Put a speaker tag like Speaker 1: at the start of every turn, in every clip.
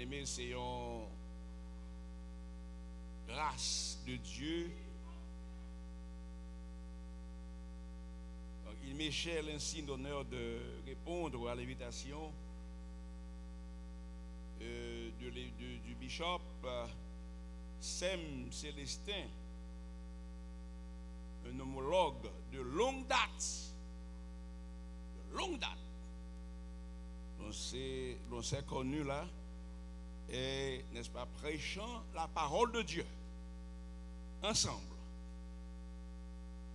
Speaker 1: bien-aimé, c'est une grâce de Dieu. Donc, il m'échait l'insigne d'honneur de répondre à l'invitation du bishop Sem Célestin, un homologue de longue date. De longue date. L'on s'est connu là, et, n'est-ce pas, prêchant la parole de Dieu, ensemble.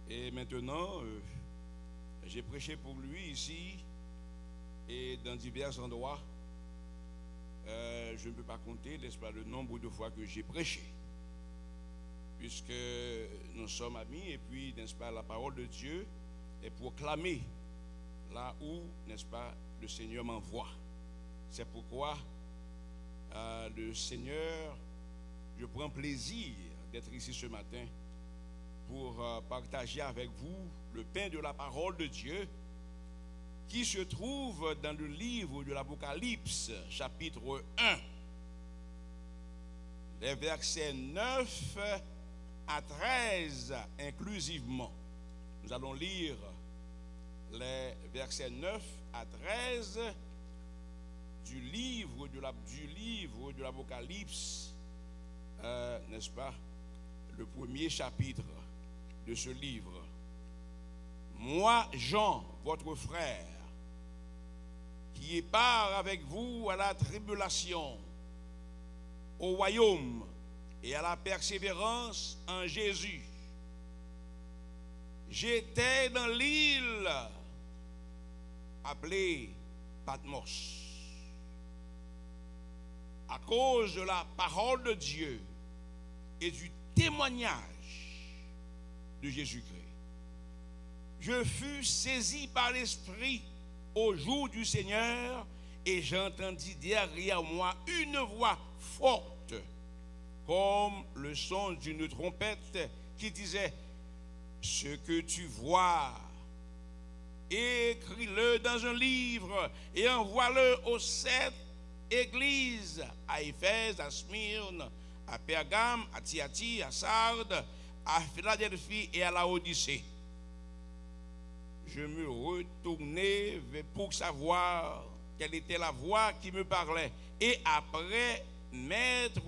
Speaker 1: Et maintenant, j'ai prêché pour lui ici, et dans divers endroits. Je ne peux pas compter, n'est-ce pas, le nombre de fois que j'ai prêché. Puisque nous sommes amis, et puis, n'est-ce pas, la parole de Dieu est proclamée là où, n'est-ce pas, le Seigneur m'envoie. C'est pourquoi le Seigneur, je prends plaisir d'être ici ce matin pour partager avec vous le pain de la parole de Dieu qui se trouve dans le livre de l'Apocalypse, chapitre 1, les versets 9 à 13 inclusivement. Nous allons lire les versets 9 à 13 du livre de l'Apocalypse, n'est-ce pas, le premier chapitre de ce livre. Moi, Jean, votre frère, qui est part avec vous à la tribulation, au royaume et à la persévérance en Jésus. J'étais dans l'île appelée Patmos à cause de la parole de Dieu et du témoignage de Jésus-Christ. Je fus saisi par l'Esprit au jour du Seigneur et j'entendis derrière moi une voix forte comme le son d'une trompette qui disait: ce que tu vois, écris-le dans un livre et envoie-le aux 7 églises, à Éphèse, à Smyrne, à Pergame, à Thyatire, à Sardes, à Philadelphie et à Laodicée. Je me retournai pour savoir quelle était la voix qui me parlait. Et après m'être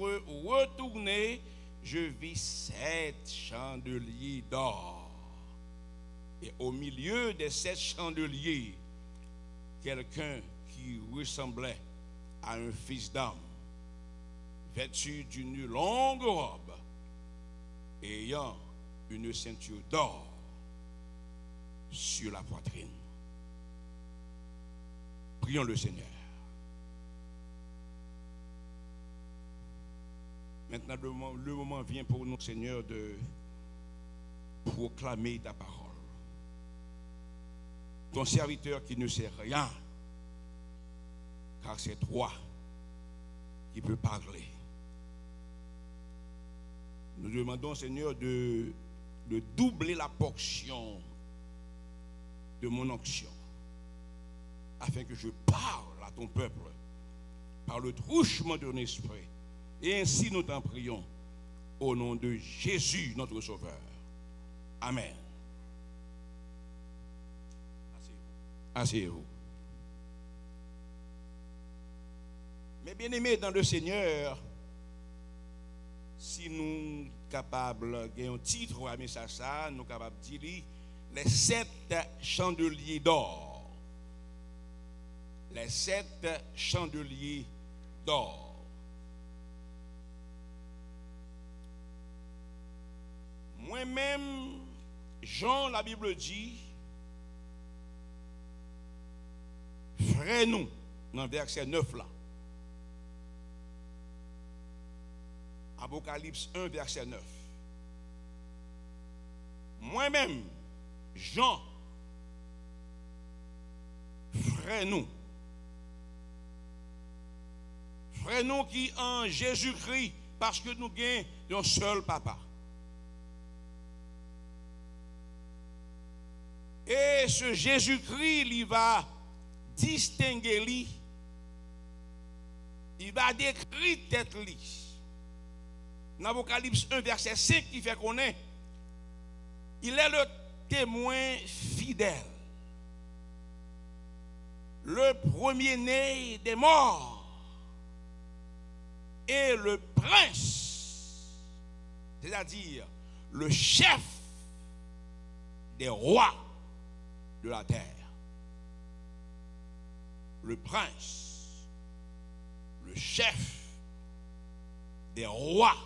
Speaker 1: retourné, je vis 7 chandeliers d'or. Et au milieu des 7 chandeliers, quelqu'un qui ressemblait à un fils d'homme, vêtu d'une longue robe, ayant une ceinture d'or sur la poitrine. Prions le Seigneur. Maintenant, le moment vient pour nous, Seigneur, de proclamer ta parole. Ton serviteur qui ne sait rien, car c'est toi qui peux parler. Nous demandons, Seigneur, de doubler la portion de mon onction, afin que je parle à ton peuple par le truchement de ton esprit. Et ainsi nous t'en prions au nom de Jésus, notre Sauveur. Amen. Asseyez-vous. Mais bien aimés dans le Seigneur, si nous sommes capables de un titre à message ça, nous sommes capables de dire les 7 chandeliers d'or. Les 7 chandeliers d'or. Moi-même, Jean, la Bible dit, frère-nous, dans le verset 9 là. Apocalypse 1, verset 9. Moi-même, Jean, frère-nous. Frère-nous qui en Jésus-Christ, parce que nous avons un seul papa. Et ce Jésus-Christ, il va distinguer, il va décrire tête li. Dans Apocalypse 1, verset 5, qui fait qu'on est, il est le témoin fidèle, le premier-né des morts et le prince, c'est-à-dire le chef des rois de la terre. Le prince, le chef des rois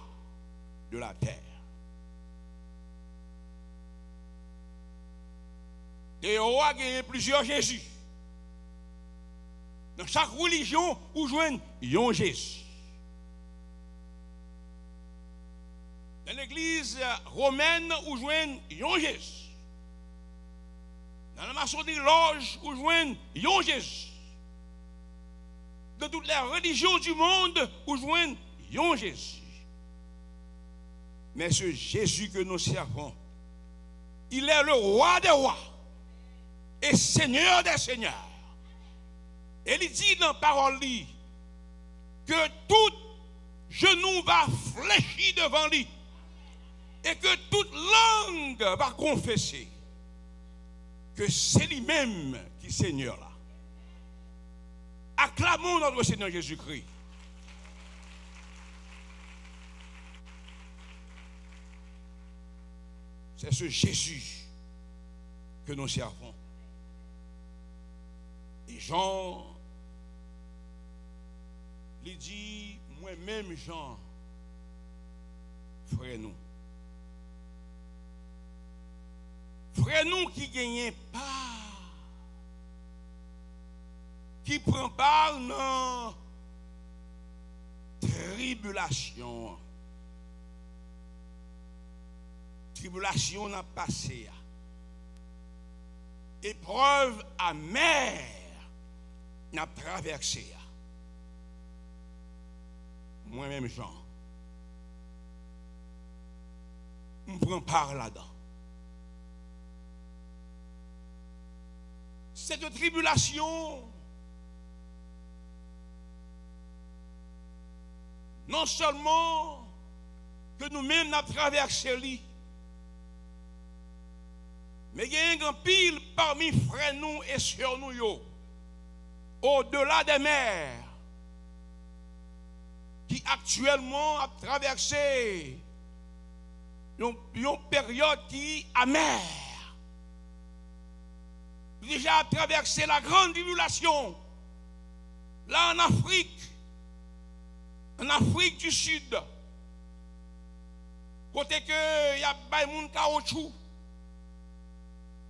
Speaker 1: de la terre. Des rois qui ont plusieurs Jésus. Dans chaque religion, vous joignez un Jésus. Dans l'église romaine, vous joignez un Jésus. Dans la maçonnerie loge, vous joignez un Jésus. Dans toutes les religions du monde, vous joignez un Jésus. Mais ce Jésus que nous servons, il est le roi des rois et Seigneur des seigneurs. Et il dit dans la parole que tout genou va fléchir devant lui et que toute langue va confesser que c'est lui-même qui est Seigneur là. Acclamons notre Seigneur Jésus-Christ. C'est ce Jésus que nous servons. Et Jean, il dit, moi-même Jean, frère nous. Frère nous qui gagnent pas, qui prend part dans tribulation. Tribulation n'a passé. Épreuve amère n'a traversé. Moi-même, Jean, je prends part là-dedans. Cette tribulation, non seulement que nous-mêmes nous traversé, mais il y a un grand pile parmi frères nous et sœurs nous, au-delà des mers, qui actuellement a traversé une période qui est amère. Déjà traversé la grande tribulation, là en Afrique du Sud, côté que il y a des caoutchouc,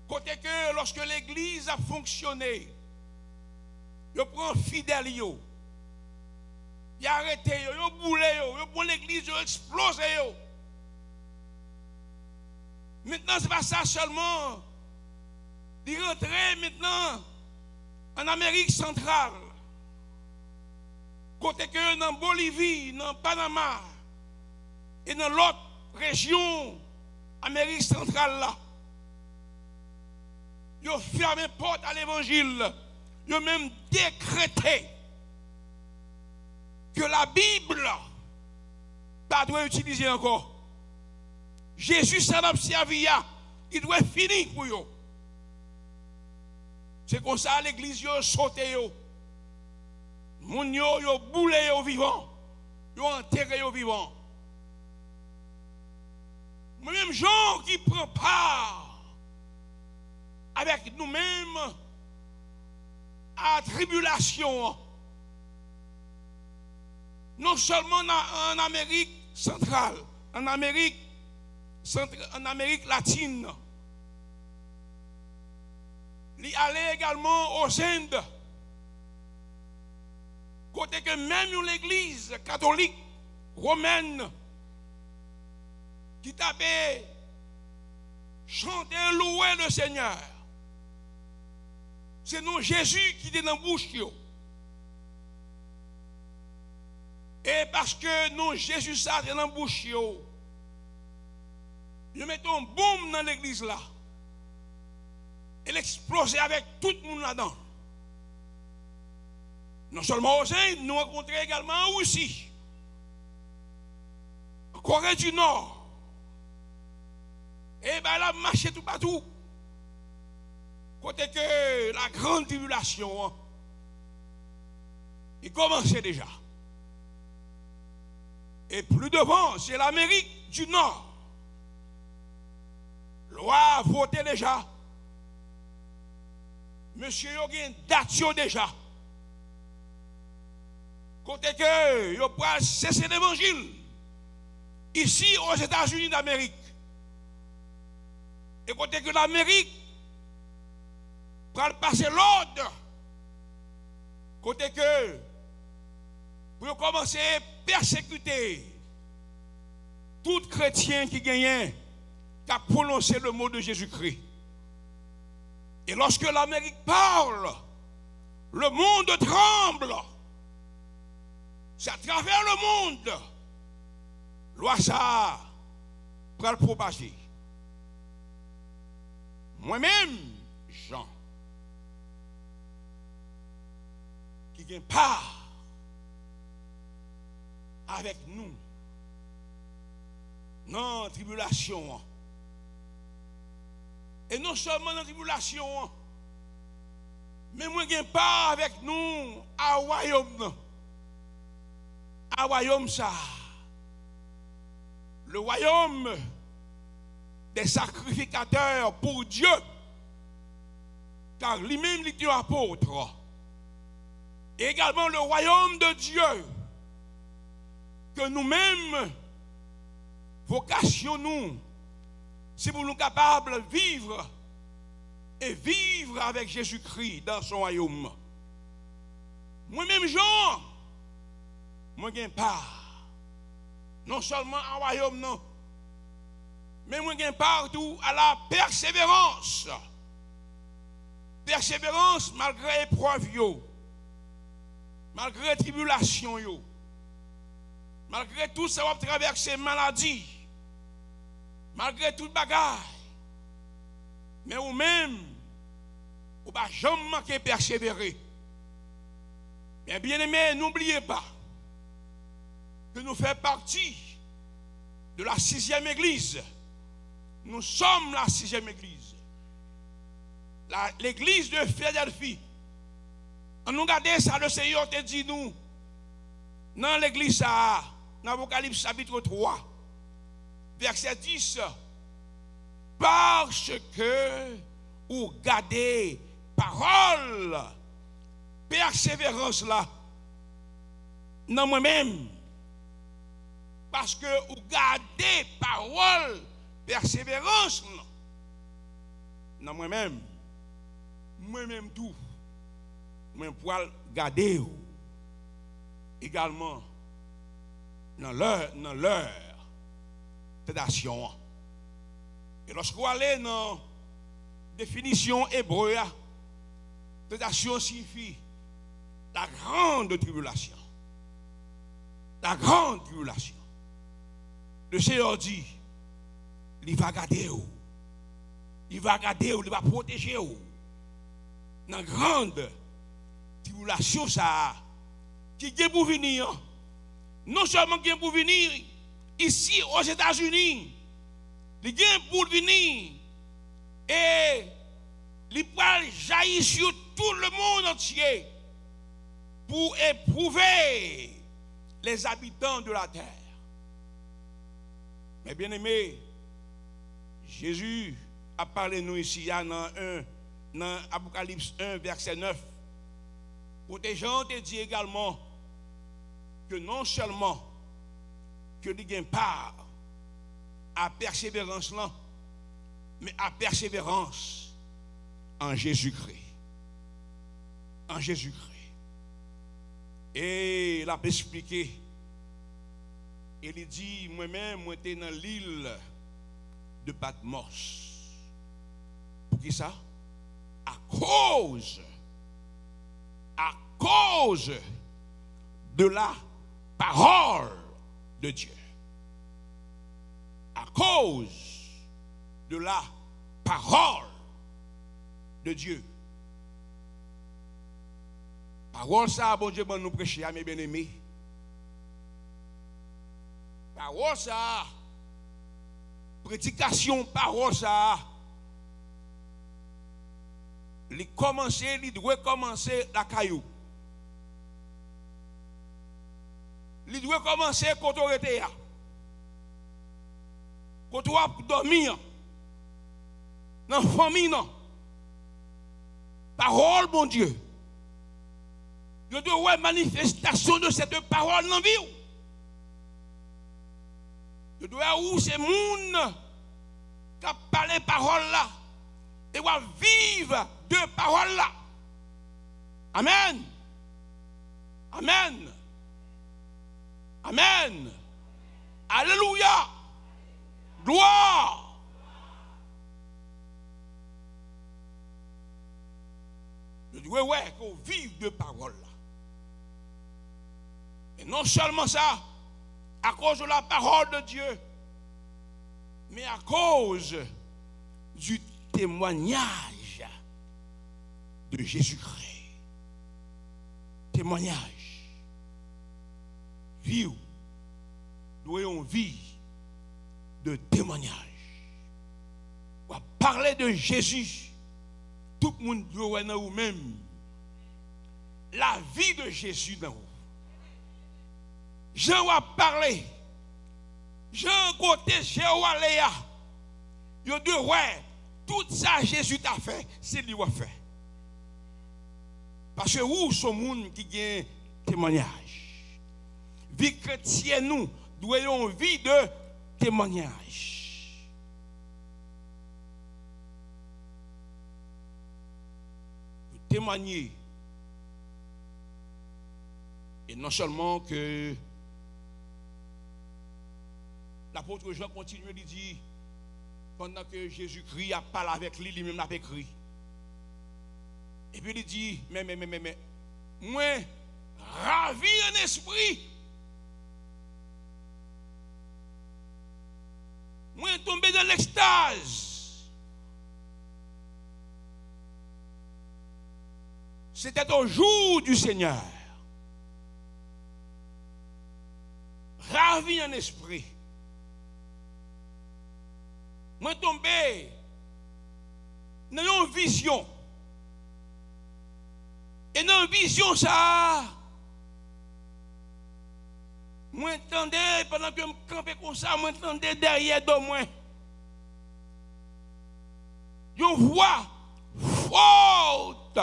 Speaker 1: côté que lorsque l'église a fonctionné, il prend fidèle, il a arrêté, il a boulé, il prend l'église, il a explosé. Maintenant, ce n'est pas ça seulement. Il rentre maintenant en Amérique centrale, côté que dans Bolivie, dans Panama et dans l'autre région Amérique centrale là. Ils ont fermé porte à l'évangile. Ils ont même décrété que la Bible pas doit utiliser encore. Jésus s'en a servi, il doit finir pour eux. C'est comme ça l'église a sauté. Moun yo boulé au vivant. Yo enterré au vivant. Moi-même, Jean qui prend part avec nous-mêmes à la tribulation. Non seulement en Amérique centrale, en Amérique latine. Il allait également aux Indes. Côté que même l'église catholique romaine qui tapait chanter, louer le Seigneur. C'est nous Jésus qui est dans la bouche. Et parce que nous Jésus ça est dans la bouche, nous mettons un boum dans l'église là. Elle explose avec tout le monde là-dedans. Non seulement aux Indes, nous rencontrons également en Russie, en Corée du Nord. Et bien, elle a marché tout partout. Côté que la grande tribulation, il commençait déjà. Et plus devant, c'est l'Amérique du Nord. Loi a voté déjà. Monsieur Yogi date déjà. Côté que il va cesser l'évangile ici aux États-Unis d'Amérique. Et côté que l'Amérique va passer l'ordre. Côté que pour commencer à persécuter tout chrétien qui gagne, qui a prononcé le mot de Jésus-Christ. Et lorsque l'Amérique parle, le monde tremble. C'est à travers le monde. Loi ça pour le propager. Moi-même, Jean, qui gagne part avec nous dans la tribulation. Et non seulement dans la tribulation, mais moi qui pas avec nous à royaume. À royaume ça. Le royaume des sacrificateurs pour Dieu. Car lui-même il était apôtre. Et également le royaume de Dieu. Que nous-mêmes, vocation nous, si nous sommes capables de vivre et vivre avec Jésus-Christ dans son royaume. Moi-même, Jean, moi, je n'ai pas, non seulement un royaume, non, mais moi, je n'ai partout à la persévérance. Persévérance malgré épreuve, malgré tribulation, malgré tout ça, on traverse maladie. Malgré toute bagarre, mais ou même, ou pas jamais manquer persévérer. Mais bien aimé, n'oubliez pas que nous faisons partie de la 6e église. Nous sommes la 6e église. L'église de Philadelphie. En nous regardant ça, le Seigneur te dit nous, dans l'église, dans l'Apocalypse chapitre 3. Verset 10, parce que vous gardez parole, persévérance là, dans moi-même, parce que vous gardez parole, persévérance là, dans moi-même tout, moi pour garder également dans leur tentation. Et lorsque vous allez dans la définition hébreu, tentation signifie la grande tribulation. La grande tribulation. Le Seigneur dit, il va garder vous. Il va garder vous, il va protéger vous. Dans la grande tribulation, ça, qui est pour venir, non seulement qui est pour venir, ici aux États-Unis, il vient pour venir et il va jaillir sur tout le monde entier pour éprouver les habitants de la terre. Mais bien aimé, Jésus a parlé nous ici dans Apocalypse 1, verset 9. Pour des gens te dit également que non seulement que nous gagnons part à persévérance là, mais à persévérance en Jésus-Christ. En Jésus-Christ. Et il a expliqué, il dit, moi-même, moi j'étais dans l'île de Patmos. Pour qui ça? À cause de la parole de Dieu. À cause de la parole de Dieu. Parole ça, bon Dieu, bon nous prêcher, mes bien-aimés. Parole ça, prédication, parole ça. Il doit commencer la caillou. Il doit commencer quand on était là. Quand on a dormi. Dans la famille, non. Parole, bon Dieu. Il doit y avoir une manifestation de cette parole dans la vie. Il doit y avoir ces gens qui parlent parole là. Et va vivre de parole là. Amen. Amen. Amen. Alléluia. Gloire. Je dis, ouais, qu'on vive de parole là. Et non seulement ça, à cause de la parole de Dieu, mais à cause du témoignage de Jésus-Christ. Témoignage. Vie. Nous avons vie de témoignage. On va parler de Jésus. Tout le monde doit dans vous-même. La vie de Jésus dans vous. Jean va parler. Jean côté Jéhovah. Yo deux ouais. Tout ça Jésus t'a fait, c'est lui qui a fait. Parce que où sont les gens qui ont témoignage? Vie chrétienne, nous devons vivre de témoignage. Vous témoignez. Et non seulement que l'apôtre Jean continue de dire, pendant que Jésus-Christ a parlé avec lui, lui-même l'a écrit. Et puis il dit, mais, moi, ravi en esprit, moi, tombé dans l'extase. C'était au jour du Seigneur. Ravi en esprit. Moi tombé dans une vision. Et dans une vision ça, moi entendais pendant que je me campais comme ça, moi entendais derrière de moi. Une voix forte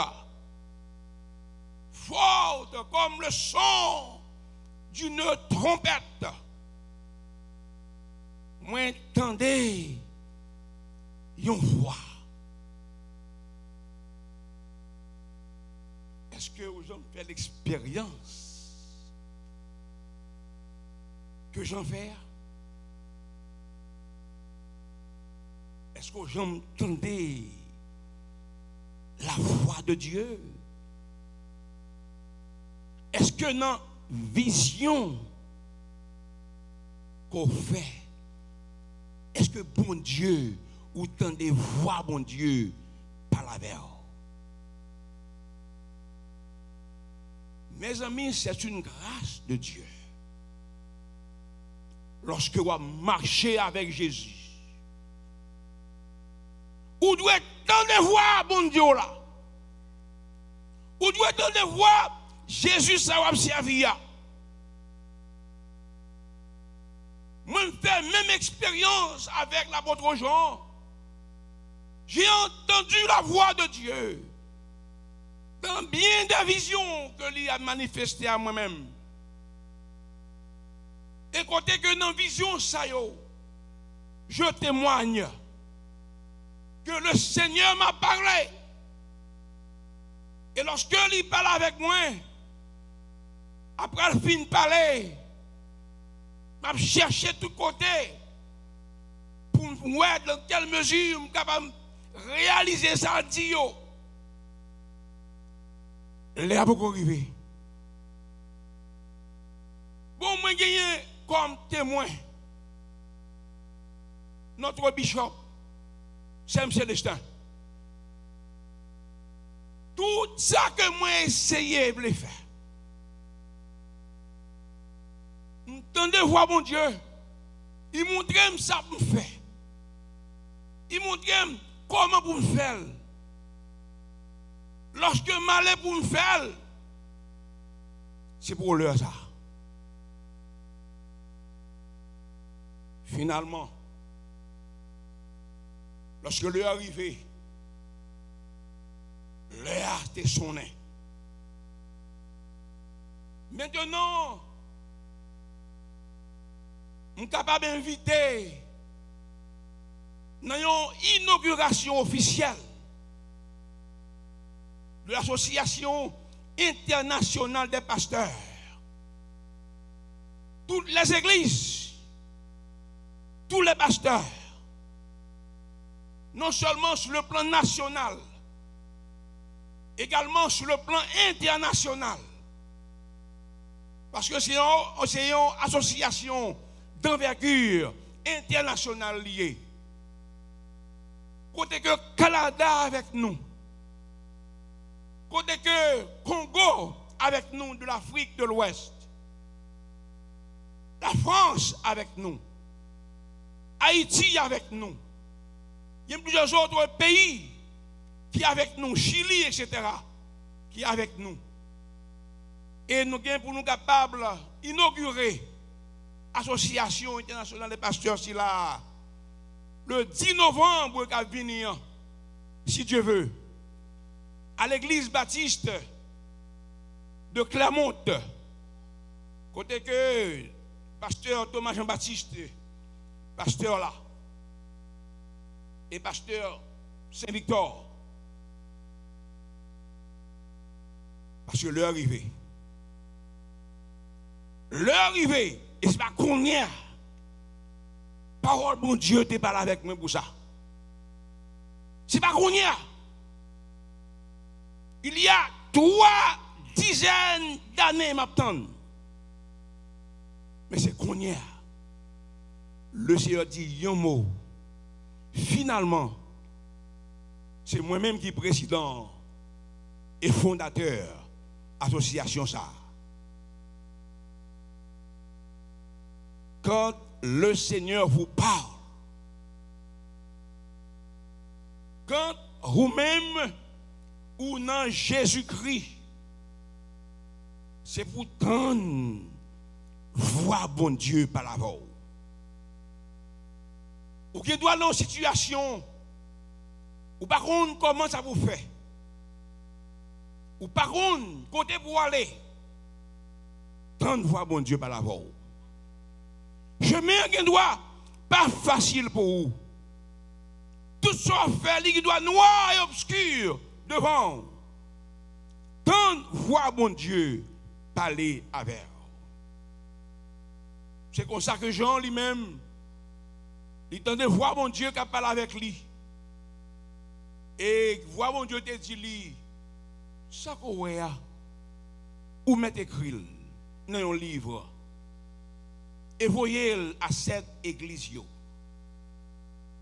Speaker 1: comme le son d'une trompette. Moi entendais une voix. Est-ce que vous avez fait l'expérience que j'en fais? Est-ce que vous entendez la voix de Dieu? Est-ce que dans la vision qu'on fait, est-ce que bon Dieu ou entendez voix bon Dieu par la verre? Mes amis, c'est une grâce de Dieu. Lorsque vous marchez avec Jésus, vous devez entendre voix bon Dieu là. Vous devez entendre voix Jésus, ça va servir. Moi, je fais la même expérience avec l'apôtre Jean. J'ai entendu la voix de Dieu dans bien des visions que lui a manifestées à moi-même. Et côté que dans la vision, ça yo, je témoigne que le Seigneur m'a parlé. Et lorsque il parle avec moi, après le fin de parler, je cherche tout côté pour voir dans quelle mesure je suis capable de réaliser ça. Il est beaucoup arrivé. Bon, moi, j'ai comme témoin notre bishop, Saint Célestin. Tout ça que moi essayé de faire. Entendez voir mon Dieu. Il montre ça pour me faire. Il montre comment pour me faire. Lorsque malheur pour me faire, c'est pour l'heure ça. Finalement, lorsque l'heure est arrivée, l'heure était sonnée. Maintenant, je suis capable d'inviter dans une inauguration officielle de l'Association internationale des pasteurs. Toutes les églises, tous les pasteurs, non seulement sur le plan national, également sur le plan international. Parce que c'est une association d'envergure internationale liée. Côté que Canada avec nous, côté que Congo avec nous de l'Afrique de l'Ouest, la France avec nous, Haïti avec nous, il y a plusieurs autres pays qui avec nous, Chili, etc., qui avec nous. Et nous sommes pour nous capables d'inaugurer l'Association internationale des pasteurs si là, le 10 novembre qui va venir, si Dieu veut, à l'église baptiste de Clermont, côté que pasteur Thomas Jean-Baptiste, pasteur là, et pasteur Saint-Victor, parce que l'heure arrivée. L'heure arrivée, et c'est pas qu'on y a. Parole, bon Dieu, t'es pas là avec moi pour ça. C'est pas qu'on y a. Il y a 3 dizaines d'années m'attendent. Mais c'est qu'on y a. Le Seigneur dit un mot. Finalement, c'est moi-même qui suis président et fondateur association ça. Quand le Seigneur vous parle, quand vous-même ou dans Jésus-Christ, c'est pour tendre voir bon Dieu par la voix. Ou qui doit dans une situation ou par contre comment ça vous fait, ou par contre côté pour aller, tendre voir bon Dieu par la voix. Chemin qui doit pas facile pour vous. Tout ça fait qui doit noir et obscur devant. Tant voir bon Dieu parler avec vous. C'est comme ça que Jean lui-même, il tente de voir mon Dieu qui parle avec lui. Et voir mon Dieu te dit lui, ça qu'on a, ou mettre écrit dans un livre. Et voyez à cette église.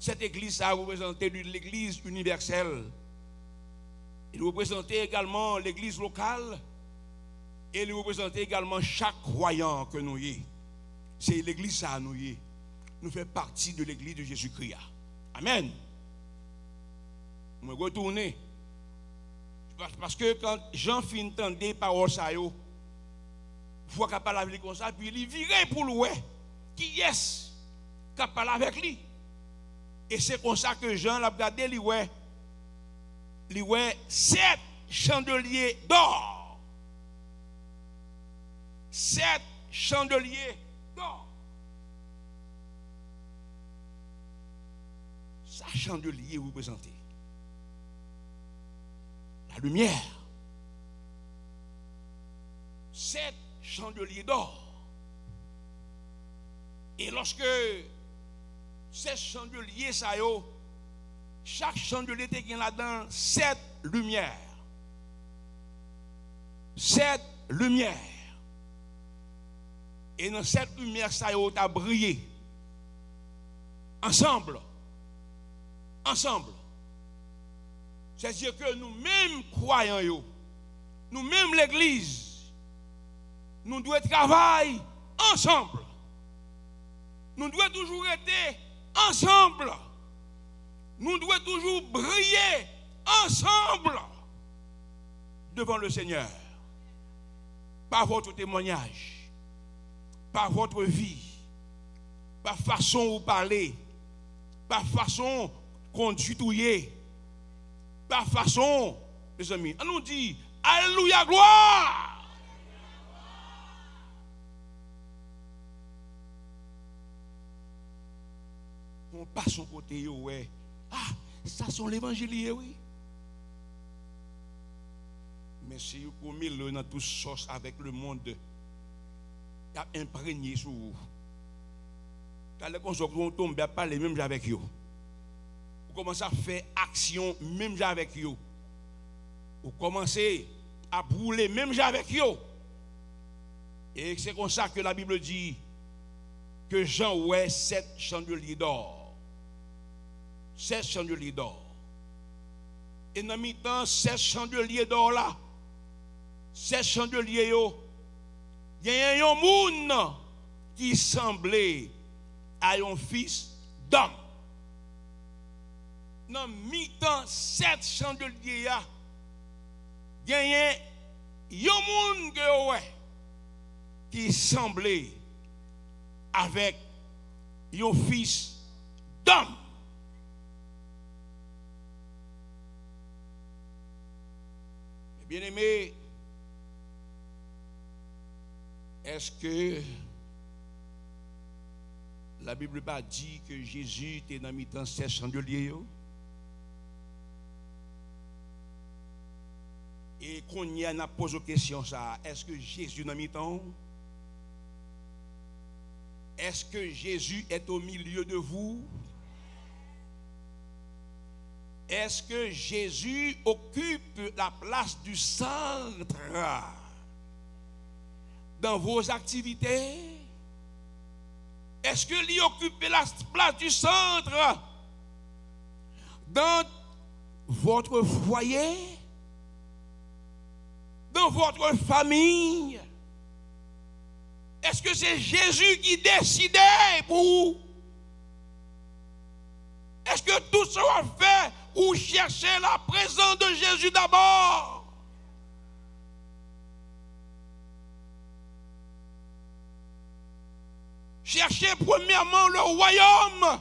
Speaker 1: Cette église a représenté l'église universelle. Il représentait également l'église locale. Et il représentait également chaque croyant que nous y. C'est l'église ça nous y. Nous faisons partie de l'église de Jésus-Christ. Amen. Je vais retourner. Parce que quand Jean fin entendait paroles ça yo, faut qu'il parle avec lui comme ça, puis il virait pour lui qui est qui parle avec lui. Et c'est comme ça que Jean l'a regardé, lui 7 chandeliers d'or. 7 chandeliers d'or. Ça chandelier représenté la lumière. 7 chandeliers d'or. Et lorsque ces chandeliers, ça yo, chaque chandelier était là-dedans 7 lumières. 7 lumières. Et dans cette lumière, ça yo a brillé. Ensemble. C'est-à-dire que nous-mêmes croyants, nous-mêmes l'église, nous devons travailler ensemble. Nous devons toujours être ensemble. Nous devons toujours briller ensemble devant le Seigneur. Par votre témoignage, par votre vie, par façon où parler, par façon conduire, par façon, mes amis, on nous dit Alléluia, gloire. On passe son côté, ouais. Ah, ça sont l'évangile, oui. Mais si vous mettez dans toute sauce avec le monde, il y a imprégné sur vous. Quand on tombe à parler même avec vous. Vous commencez à faire action même avec vous. Vous commencez à brûler même avec vous. Et c'est comme ça que la Bible dit que Jean ouait 7 chandeliers d'or. 7 chandeliers d'or. Et dans le temps, 7 chandeliers d'or là, 7 chandeliers, il y a un monde qui semblait à un fils d'homme. Dans le temps, 7 chandeliers, il y a un monde qui semblait avec un fils d'homme. Bien aimé, est-ce que la Bible pas dit que Jésus était dans le temps 7 chandeliers? Et qu'on y a posé la question ça, est-ce que Jésus dans le temps? Est-ce que Jésus est au milieu de vous? Est-ce que Jésus occupe la place du centre dans vos activités? Est-ce que lui occupe la place du centre dans votre foyer? Dans votre famille? Est-ce que c'est Jésus qui décidait pour vous? Est-ce que tout sera fait ou chercher la présence de Jésus d'abord? Cherchez premièrement le royaume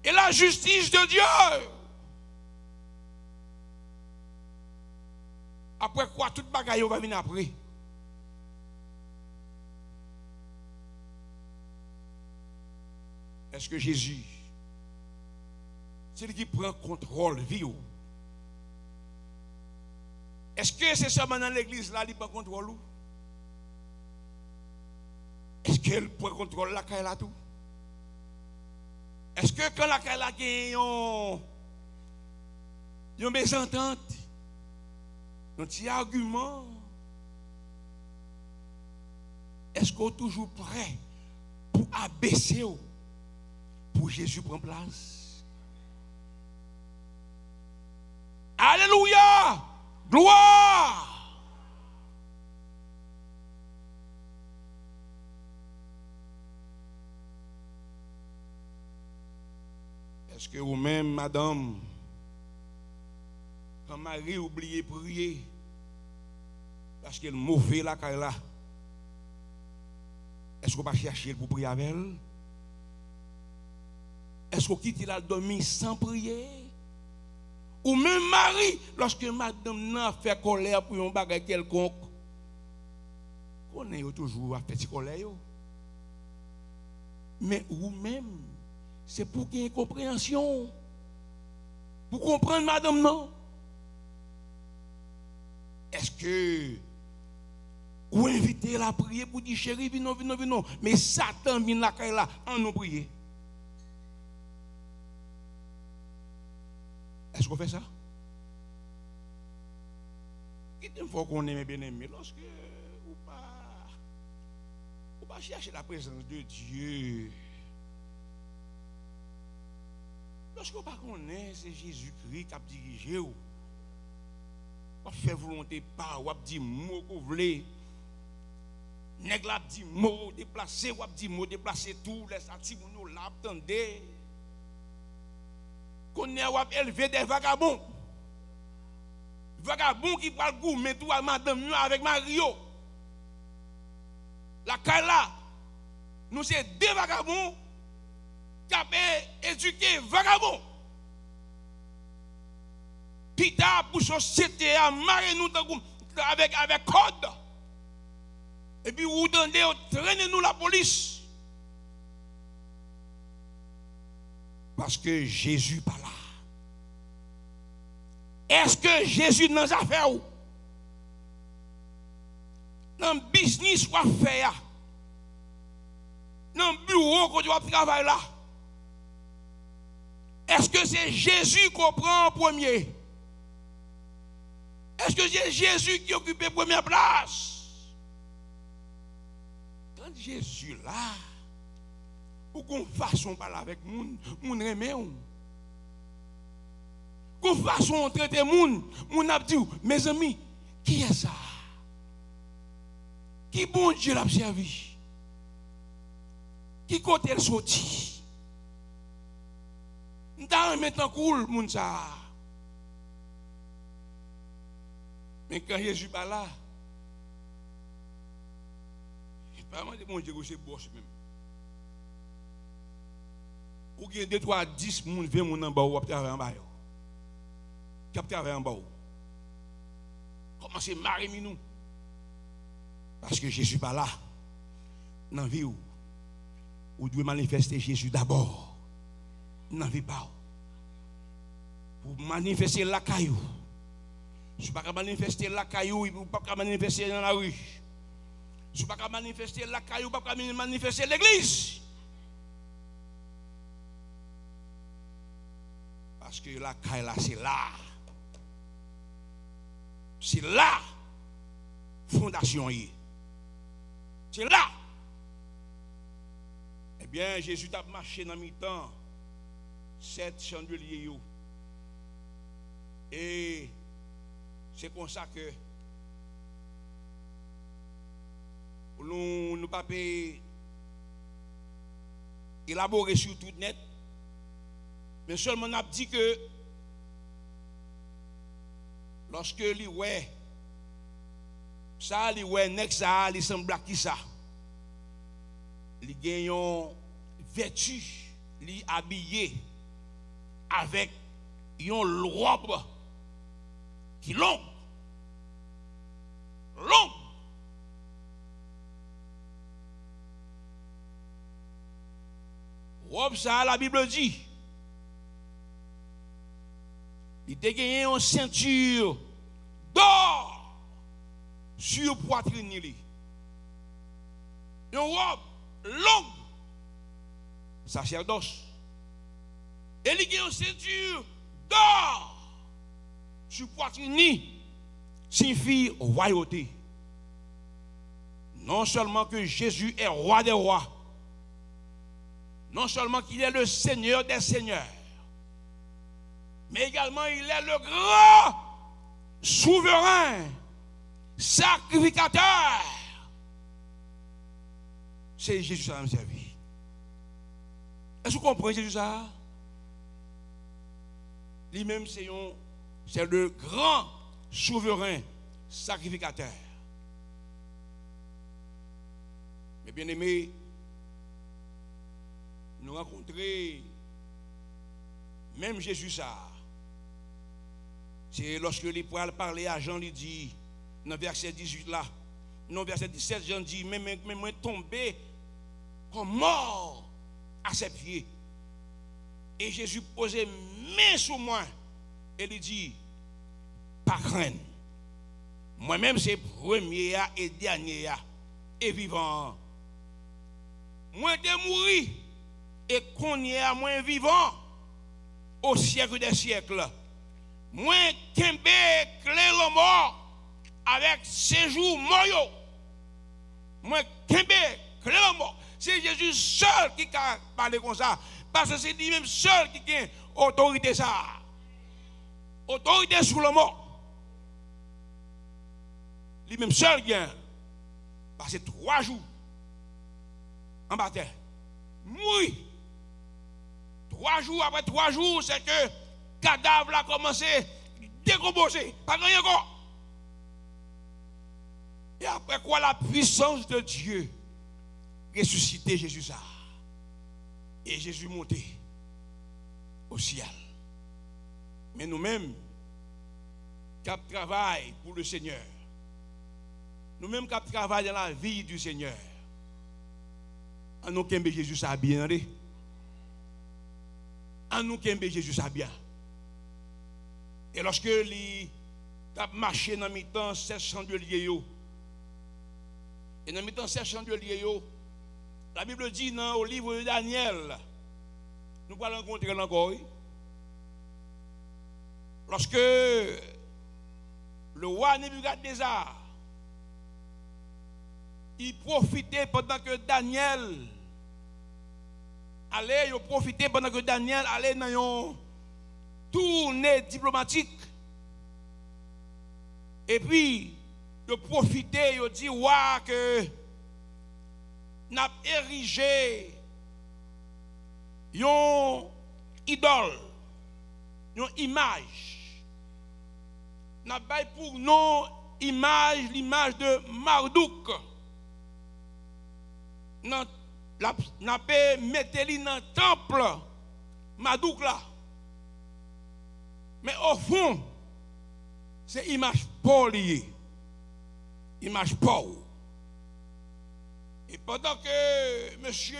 Speaker 1: et la justice de Dieu. Après quoi, toute bagaille va venir après. Est-ce que Jésus, c'est lui qui prend contrôle de vie? Est-ce que c'est seulement dans l'église là qui prend contrôle? Est-ce qu'elle prend contrôle la caille là tout? Est-ce que quand la caille là gagne une mésentente, un petit argument, est-ce qu'on est toujours prêt pour abaisser pour Jésus prendre place? Alléluia! Gloire! Est-ce que vous-même, madame, quand Marie oublie prier, parce qu'elle est mauvaise la caille là, est-ce qu'on va chercher pour prier avec elle? Est-ce qu'on quitte la dormir sans prier? Ou même Marie, lorsque madame n'a fait colère pour un bagage quelconque, on est toujours à faire colère. Mais vous-même, c'est pour qu'il y ait une compréhension. Pour comprendre madame, non? Est-ce que vous invitez la prier pour dire chérie, venons. Mais Satan vient la caille là, en nous prier. Est-ce qu'on fait ça? Il faut qu'on aime bien aimer. Lorsque vous ne pas chercher la présence de Dieu. Lorsque vous ne pas connaissez, c'est Jésus-Christ qui a dirigé. On fait volonté pas, on dit mot qu'on voulait. Nèg la dit mot déplacer, on dit mot déplacer tout les sati nous là attendez. Qu'on est on élever des vagabonds. Vagabonds qui parlent gourmet tout à madame avec Mario. La Kala, nous c'est deux vagabonds qui ont éduqué vagabonds. Pita pour société à marrer nous avec code. Et puis vous donnez, traînez nous la police. Parce que Jésus pas là. Est-ce que Jésus dans les affaires ou? Dans le business qu'on fait, dans le bureau qu'on doit travailler là? Est-ce que c'est Jésus qu'on prend en premier? Est-ce que c'est Jésus qui occupe la première place? Quand Jésus là, ou qu'on façon parler avec moun remet ou. Qu'on façon traiter moun a dit, mes amis, qui est ça? Qui bon Dieu l'a servi? Qui côté elle sorti? M'ta maintenant cool moun ça. Mais quand Jésus pas là, vraiment de mon Dieu c'est boss même. Ou gen 2 3 10 moun 20 moun en bas ou travailler en bas yo. Qui travailler en bas. Commencez marrer nous. Parce que Jésus pas là. Dans vie ou devez manifester Jésus d'abord. Dans vie pas. Pour manifester la caillou. Je ne peux pas manifester la caillou, je ne peux pas manifester dans la rue. Je ne peux pas manifester la caillou, je ne peux pas manifester l'église. Parce que la caillou là, c'est là. C'est là. Fondation y. C'est là. Eh bien, Jésus a marché dans mi-temps. 7 chandeliers. Et c'est comme ça que nous ne pouvons pas élaborer sur tout net. Mais seulement on a dit que lorsque lui ouais ça lui ouais nek ça il semble qui ça il gagne vertu lui habillé avec une robe qui longue. Robe ça la Bible dit. Il a gagné une ceinture d'or sur poitrine. Une robe longue. Sacerdoce. Et il a gagné une ceinture d'or sur poitrine signifie royauté. Non seulement que Jésus est roi des rois, non seulement qu'il est le Seigneur des seigneurs, mais également il est le grand souverain, sacrificateur. C'est Jésus qui a servi. Est-ce que vous comprenez Jésus ça? Lui-même c'est le grand souverain sacrificateur. Mais bien aimé, nous rencontrons même Jésus ça. C'est lorsque les poils parlaient à Jean, il dit, dans verset 18 là, non verset 17, Jean dit, même moi tombé comme mort à ses pieds. Et Jésus posait main sur moi et lui dit, pas craindre. Moi-même c'est premier et dernier et vivant. Moi de mourir et qu'on y a moins vivant au siècle des siècles. Moi kembe clé le mort avec séjour mort. Moi kembe clé le mort. C'est Jésus seul qui a parlé comme ça. Parce que c'est lui-même seul qui a autorité ça. Autorité sur le mort. lui-même seul gagne. Passé 3 jours en bataille. Mourir. 3 jours après 3 jours, c'est que le cadavre a commencé à décomposer. Pas rien encore. Et après quoi, la puissance de Dieu ressuscité Jésus ça. Et Jésus monté au ciel. Mais nous-mêmes, qui travaillons pour le Seigneur, nous-mêmes qui travaillons dans la vie du Seigneur, en nous qui Jésus ça bien. En nous qui Jésus ça bien. Et lorsque il a marché dans le temps 700 de liés, et dans le temps 700 de liés, la Bible dit dans au livre de Daniel, nous allons rencontrer encore. Lorsque le roi Nebuchadnezzar, il profitait pendant que Daniel allait, il profitait pendant que Daniel allait dans une tournée diplomatique. Et puis, il profitait, il dit, ouais, que n'a érigé une idole, une image. N'a pas pour nous l'image de Marduk. N'a pas mettre dans le temple Marduk là. Mais au fond, c'est image Paul liée. Image Paul. Et pendant que monsieur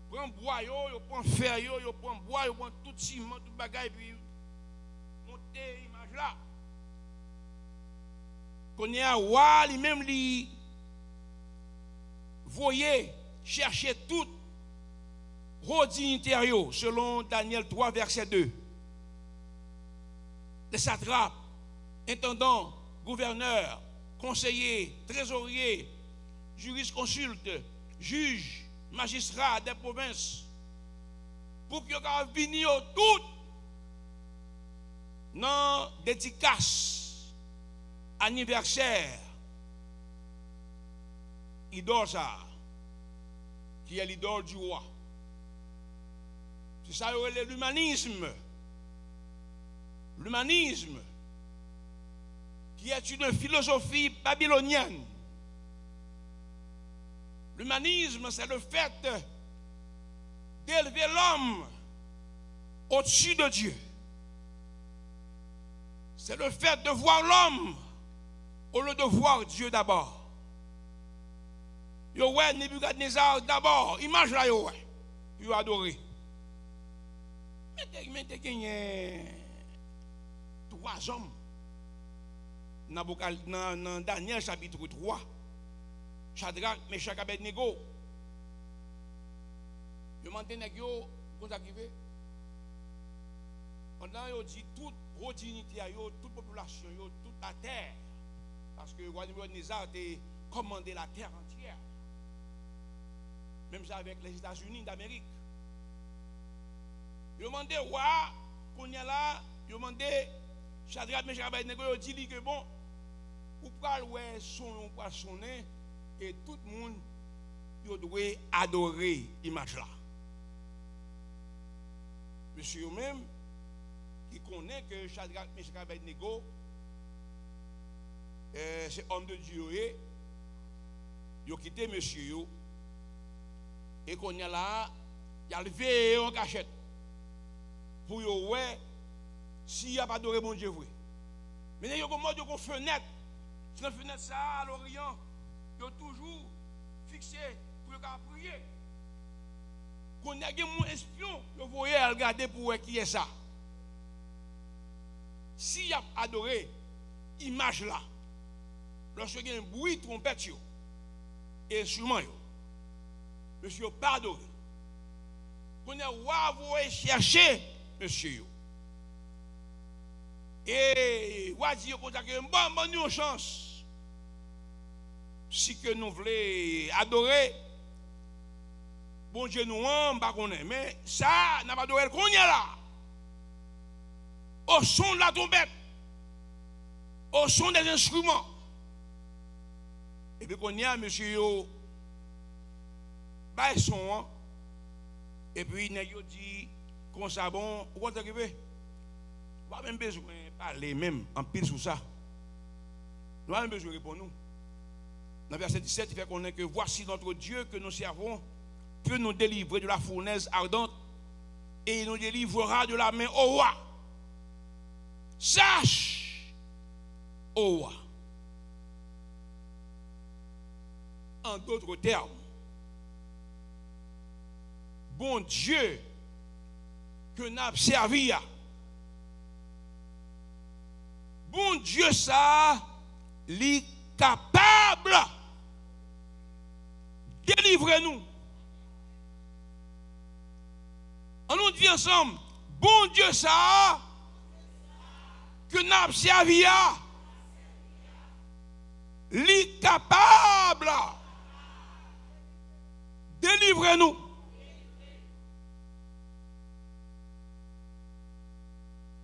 Speaker 1: prend bois, prend fer, prend bois, prend tout ciment, tout bagaille, puis monter l'image là. Qu'on est à roi, lui-même, lui voyez, chercher tout dignitaire, selon Daniel 3, verset 2. Les satrapes, intendants, gouverneurs, conseillers, trésoriers, jurisconsultes, juges, magistrats des provinces, pour qu'ils viennent tout dans dédicace, anniversaire, idole ça, qui est l'idole du roi. C'est ça l'humanisme. L'humanisme, qui est une philosophie babylonienne. L'humanisme, c'est le fait d'élever l'homme au-dessus de Dieu. C'est le fait de voir l'homme au lieu de voir Dieu d'abord. Yo ouais Nebuchadnezzar d'abord, image là yo ouais, yo adoré. Mais t'es gagné 3 hommes dans Daniel chapitre 3. Shadrach, Meshach, Abednego. Je demande nèg yo comment arrivé. Pendant yo dit toute dignité toute population toute la terre parce que roi Nebuchadnezzar a commandé la terre entière. Même ça avec les États-Unis d'Amérique. Je demande roi qu'on y a là, je demande Shadrach, Meshach, Abednego, il dit que bon, ou pas ouais sonner et tout le monde doit adorer l'image là. Monsieur même qui connaît que Shadrach, Meshach, Abednego c'est homme de Dieu, il a quitté monsieur et qu'on y a là, il a levé en cachette pour ouais s'il n'y a pas adoré mon Dieu vrai. Mais il y a une fenêtre. Sur la fenêtre ça à l'Orient, il y a toujours fixé pour prier. Quand il y a un espion, vous voyez à regarder pour qui est ça. S'il y a adoré image là, lorsqu'il y a un bruit trompette et instrument, monsieur n'a pas adoré. Quand il y a vous chercher monsieur. Et on dit que nous une chance. Si que nous voulons adorer, bon Dieu nous aime, mais ça n'a pas adoré qu'on y a là. au son de la trompette, au son des instruments. Et puis qu'on y a, monsieur, bah, son, et puis il dit, comme ça, bon, où est-ce que vous avez même besoin de parler même en pile sur ça. Nous avons besoin de répondre. Dans le verset 17, il fait connaître que voici notre Dieu que nous servons peut nous délivrer de la fournaise ardente et il nous délivrera de la main au roi. Sache, au roi. En d'autres termes, bon Dieu que nous avons servi, bon Dieu ça, est capable de délivrer nous. On nous dit ensemble, bon Dieu ça, que nous avons servi, est capable de délivrer nous.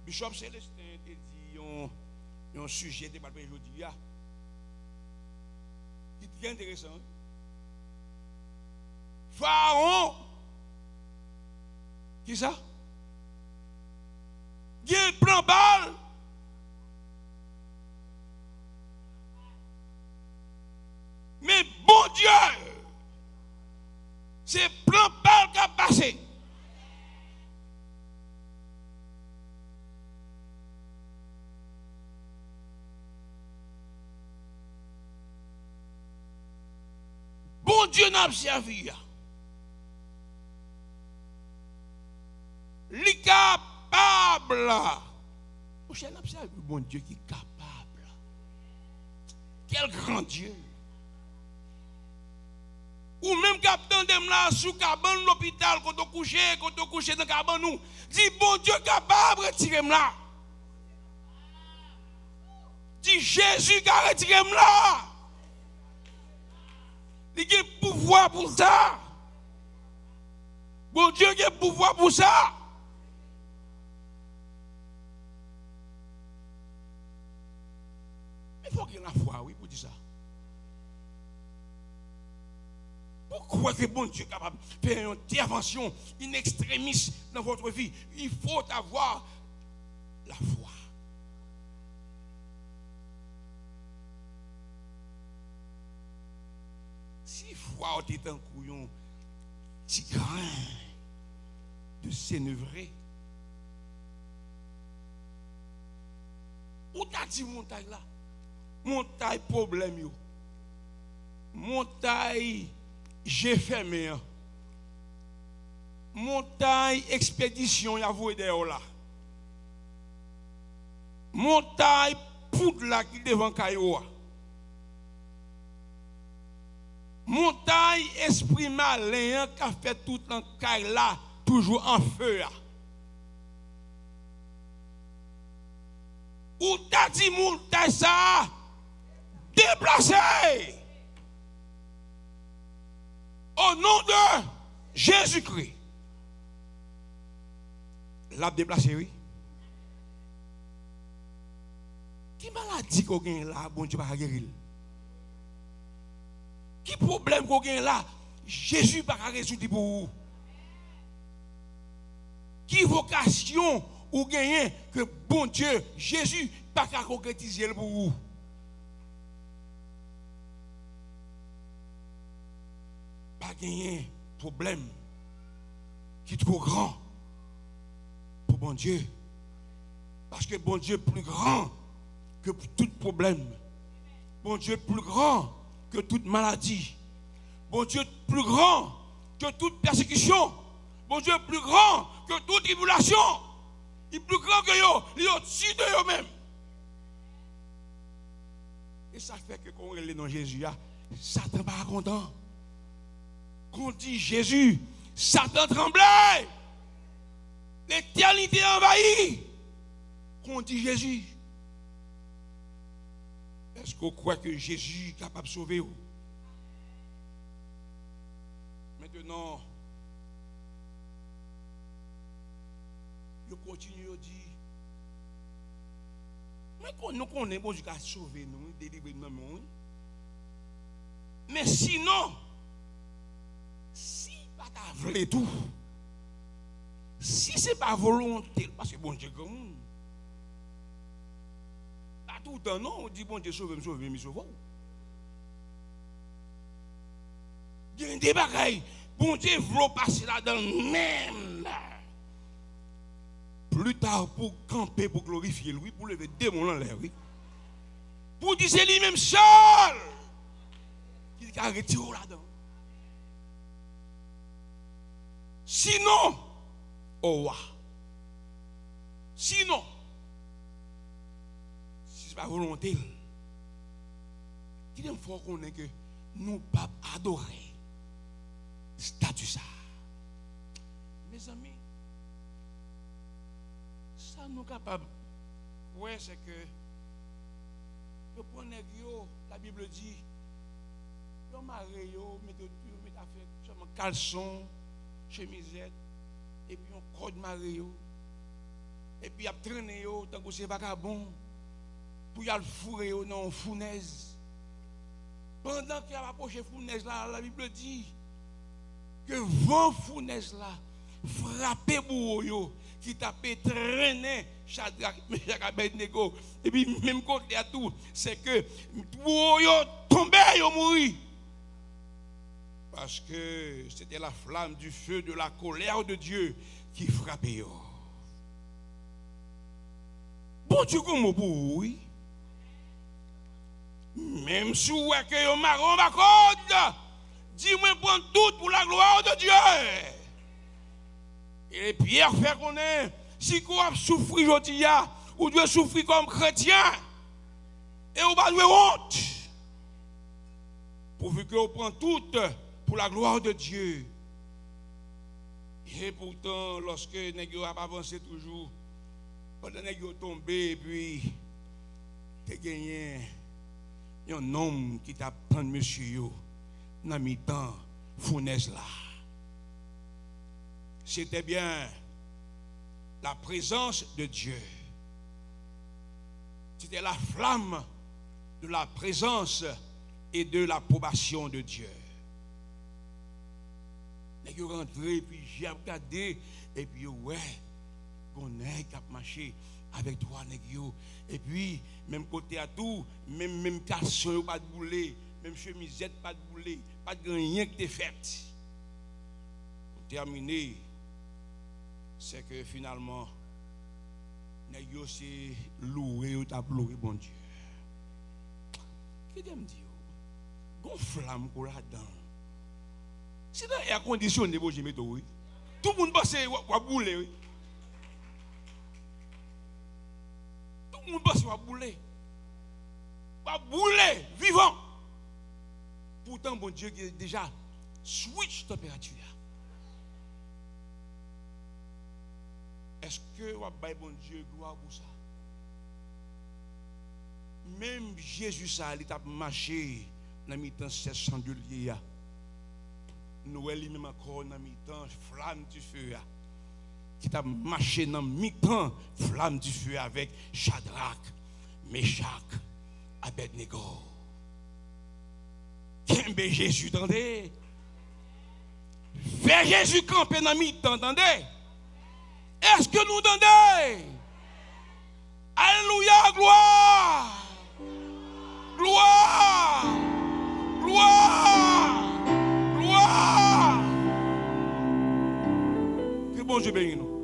Speaker 1: Bishop Célestin a dit un sujet de aujourd'hui qui est intéressant. Pharaon, qui ça? Il prend balle. Mais bon Dieu, c'est prend balle qui a passé. Bon Dieu n'a pas servi. Il est capable. Mon cher, n'a pas servi bon Dieu qui est capable. Quel grand Dieu. Ou même capitaine de là sous cabane l'hôpital quand on couche dans cabane nous dit bon Dieu capable de retirer là. Dit Jésus qui a retiré là. Il a pouvoir pour ça. Bon Dieu a pouvoir pour ça. Il faut qu'il y ait la foi, oui, pour dire ça. Pourquoi que bon Dieu est capable de faire une intervention in extremis dans votre vie? Il faut avoir la foi. Si foi est un couillon, petit grain de sénévré, où t'as dit montagne là? Montagne problème yo. Montagne j'ai fermé. Montagne expédition y'a voué derrière là. Montagne poudre là qui devant Kayoa. Montagne esprit malin qui a fait tout en caille là toujours en feu. Ou t'as dit montagne ça déplacé. Au nom de Jésus-Christ. L'a déplacé, oui. Qui maladie qu'on gagne là, bon Dieu va guérir? Qui problème qu'on gagne là, Jésus va résoudre pour vous? Qui vocation ou gagne que bon Dieu, Jésus, pas qu'à concrétiser pour vous? Pas gagner problème qui est trop grand pour bon Dieu. Parce que bon Dieu est plus grand que tout problème. Bon Dieu est plus grand que toute maladie. Bon Dieu est plus grand que toute persécution. Bon Dieu est plus grand que toute tribulation. Il est plus grand que yo. Il est au-dessus de eux-mêmes. Et ça fait que quand on est dans Jésus, Satan n'est pas content. Quand on dit Jésus, Satan tremblait. L'éternité envahie. Quand on dit Jésus, est-ce qu'on croit que Jésus est capable de sauver vous? Maintenant, je continue à dire, nous connaissons bon Dieu qui a sauvé nous, délivré nous. Mais sinon, si pas ta voulu tout, si ce n'est pas volonté, parce que bon Dieu comme nous, pas tout le temps, non, on dit bon Dieu sauve, mais sauve. Il y a des bagailles, bon Dieu veut passer là-dedans même. Plus tard pour camper, pour glorifier lui, pour lever des démons en l'air, oui. Pour dire c'est lui-même seul qui a retiré là-dedans. Sinon, oh, sinon, si ce n'est pas volonté, il faut qu'on ait que nous pas adorer statut ça. Mes amis, ça nous capable. Ouais, c'est que le point la Bible dit, le mari, met seulement caleçon, chemisette, et puis on code mari, et puis il a traîné, tant que c'est vagabond, pour y aller fourrer dans une fournaise. Pendant qu'il a approché fournaise là, la Bible dit que vent fournaise là frappé bourreau qui tapait traîner Shadrach, Meshach, Abednego, et puis même côté à tout, c'est que bourreau tombé yo mouri parce que c'était la flamme du feu de la colère de Dieu qui frappait yo. Bon Dieu comme bourreau. Même si vous avez que vous marron ma code, dis-moi prendre tout pour la gloire de Dieu. Et Pierre fait qu'on est, si vous avez souffert aujourd'hui, vous devez souffrir comme chrétien. Et vous n'avez pas honte. Pourvu que vous preniez tout pour la gloire de Dieu. Et pourtant, lorsque vous avez avancé toujours, pendant que vous tombé, et puis, vous avez gagné. Il y a un homme qui t'a pris monsieur dans mi-temps fournaise là. C'était bien la présence de Dieu. C'était la flamme de la présence et de l'approbation de Dieu. Les gens rentrés, puis j'ai regardé, et puis ouais, qu'on est qui a marché avec toi, et puis, même côté à tout, même caleçon, pas de boulet, même chemisette, pas de boulet, pas de rien que des fêtes. Pour terminer, c'est que finalement, nous aussi loué ou t'as loué, bon Dieu. Qu'est-ce que me dit? Gon flamme pour là-dedans. C'est dans l'air conditionné, bon, j'ai mis tout. Tout le monde passe à bouler. Tout le monde passe à bouler. À bouler, vivant. Pourtant, bon Dieu, qui est déjà switch température. Est-ce que vous avez bon Dieu gloire pour ça? Même Jésus, ça, il a marché dans le mi-temps 700 de lié. Noël, il même encore dans le mi-temps flamme du feu. Qui a marché dans le mi-temps flamme du feu avec Shadrach, Meshach, Abednego. Qu'est-ce Jésus, entendez? Fais Jésus camper dans le mi-temps, entendez? Est-ce que nous entendez? Alléluia, gloire! Gloire! Gloire! Gloire! Que bon Dieu bénisse nous.